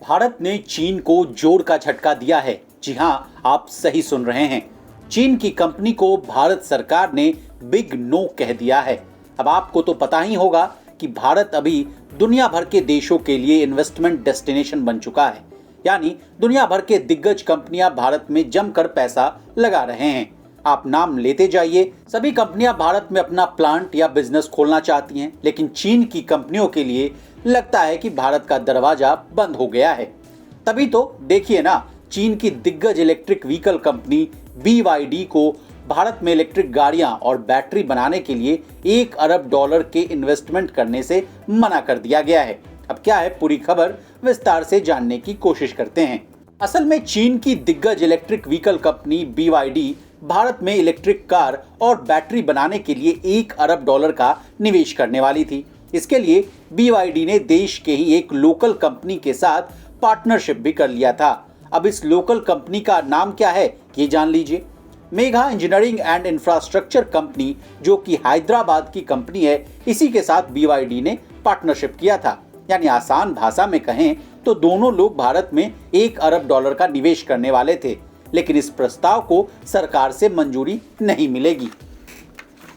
भारत ने चीन को जोर का झटका दिया है। जी हां, आप सही सुन रहे हैं। चीन की कंपनी को भारत सरकार ने बिग नो कह दिया है। अब आपको तो पता ही होगा कि भारत अभी दुनिया भर के देशों के लिए इन्वेस्टमेंट डेस्टिनेशन बन चुका है। यानी दुनिया भर के दिग्गज कंपनियां भारत में जमकर पैसा लगा रहे हैं। आप नाम लेते जाइए, सभी कंपनियां भारत में अपना प्लांट या बिजनेस खोलना चाहती हैं, लेकिन चीन की कंपनियों के लिए लगता है कि भारत का दरवाजा बंद हो गया है। तभी तो देखिए ना, चीन की दिग्गज इलेक्ट्रिक व्हीकल कंपनी BYD को भारत में इलेक्ट्रिक गाड़ियां और बैटरी बनाने के लिए $1 अरब के इन्वेस्टमेंट करने से मना कर दिया गया है। अब क्या है पूरी खबर, विस्तार से जानने की कोशिश करते हैं। असल में चीन की दिग्गज electric vehicle company BYD Bharat में इलेक्ट्रिक कार और बैटरी बनाने के लिए $1 अरब का निवेश करने वाली थी। इसके लिए BYD ने देश के ही एक लोकल कंपनी के साथ पार्टनरशिप भी कर लिया था। अब इस लोकल कंपनी का नाम क्या है ये जान लीजिए। Megha engineering and infrastructure company, जो कि हैदराबाद की कंपनी है, इसी के साथ BYD ने पार्टनरशिप किया था। यानी आसान भाषा में कहें तो दोनों लोग भारत में $1 अरब का निवेश करने वाले थे, लेकिन इस प्रस्ताव को सरकार से मंजूरी नहीं मिलेगी।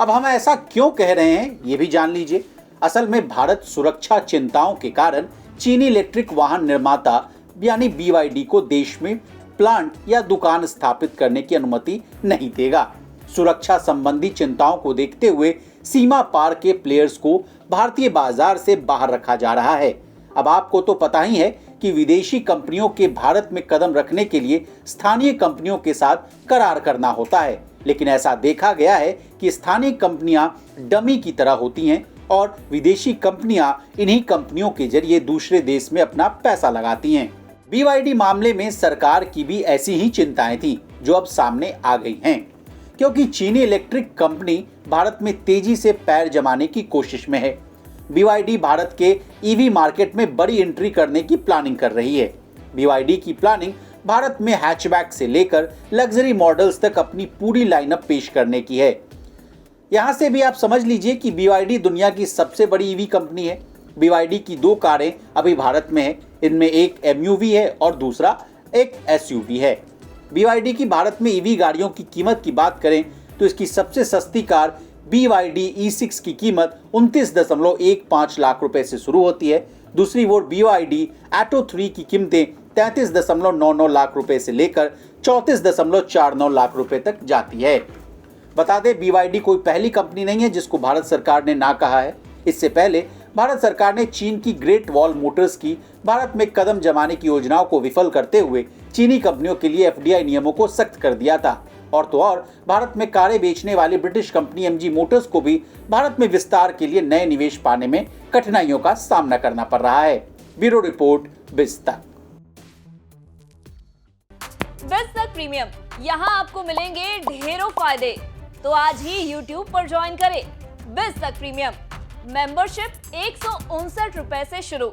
अब हम ऐसा क्यों कह रहे हैं ये भी जान लीजिए। असल में भारत सुरक्षा चिंताओं के कारण चीनी इलेक्ट्रिक वाहन निर्माता यानी BYD को देश में प्लांट या दुकान स्थापित करने की अनुमति नहीं देगा। सुरक्षा संबंधी चिंताओं को देखते हुए सीमा पार के प्लेयर्स को भारतीय बाजार से बाहर रखा जा रहा है। अब आपको तो पता ही है कि विदेशी कंपनियों के भारत में कदम रखने के लिए स्थानीय कंपनियों के साथ करार करना होता है, लेकिन ऐसा देखा गया है कि स्थानीय कंपनियां डमी की तरह होती हैं और विदेशी कंपनियां इन्हीं कंपनियों के जरिए दूसरे देश में अपना पैसा लगाती हैं। BYD मामले में सरकार की भी ऐसी ही चिंताएं थी, जो अब सामने आ गई हैं, क्योंकि चीनी इलेक्ट्रिक कंपनी भारत में तेजी से पैर जमाने की कोशिश में है। BYD भारत के EV मार्केट में बड़ी एंट्री करने की प्लानिंग कर रही है। BYD की प्लानिंग भारत में हैचबैक से लेकर लग्जरी मॉडल्स तक अपनी पूरी लाइनअप पेश करने की है। यहाँ से भी आप समझ लीजिए कि BYD दुनिया की सबसे बड़ी EV कंपनी है। BYD की 2 कारें अभी भारत में है, इनमें एक MUV है और दूसरा एक SUV है। BYD की भारत में EV गाड़ियों की कीमत की बात करें तो इसकी सबसे सस्ती कार BYD E6 की कीमत 29.15 लाख रुपए से शुरू होती है। दूसरी ओर BYD Atto 3 की कीमतें 33.99 लाख रुपए से लेकर 34.49 लाख रुपए तक जाती है। बता दें, BYD कोई पहली कंपनी नहीं है जिसको भारत सरकार ने ना कहा है। इससे पहले भारत सरकार ने चीन की ग्रेट वॉल मोटर्स की भारत में कदम जमाने की योजनाओं को विफल करते हुए चीनी कंपनियों के लिए FDI नियमों को सख्त कर दिया था। और तो और भारत में कारें बेचने वाली ब्रिटिश कंपनी MG मोटर्स को भी भारत में विस्तार के लिए नए निवेश पाने में कठिनाइयों का सामना करना पड़ रहा है। ब्यूरो रिपोर्ट, BIZ तक। BIZ तक प्रीमियम, यहाँ आपको मिलेंगे ढेरों फायदे। तो आज ही YouTube पर ज्वाइन करें। BIZ तक प्रीमियम मेंबरशिप ₹159 से शुरू।